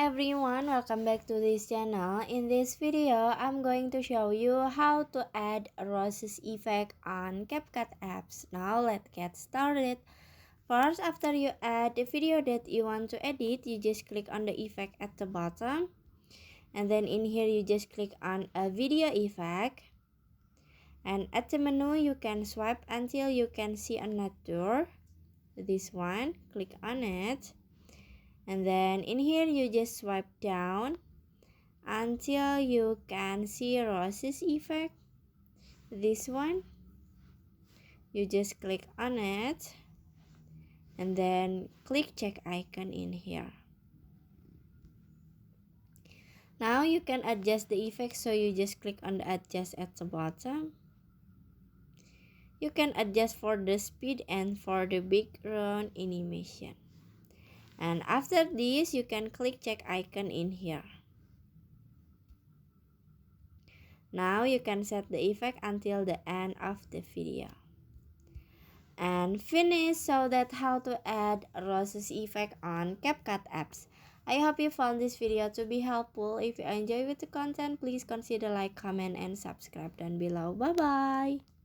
everyone, welcome back to this channel. In this video, I'm going to show you how to add roses effect on CapCut apps. Now let's get started. First, after you add the video that you want to edit, you just click on the effect at the bottom. And then in here, you just click on a video effect. And at the menu, you can swipe until you can see another. This one, click on it. And then in here you just swipe down until you can see roses effect. This one, you just click on it and then click check icon in here. Now you can adjust the effect, so you just click on the adjust at the bottom. You can adjust for the speed and for the background animation. And after this, you can click check icon in here. Now you can set the effect until the end of the video. And finish. So that's how to add roses effect on CapCut apps. I hope you found this video to be helpful. If you enjoy with the content, please consider like, comment, and subscribe down below. Bye bye.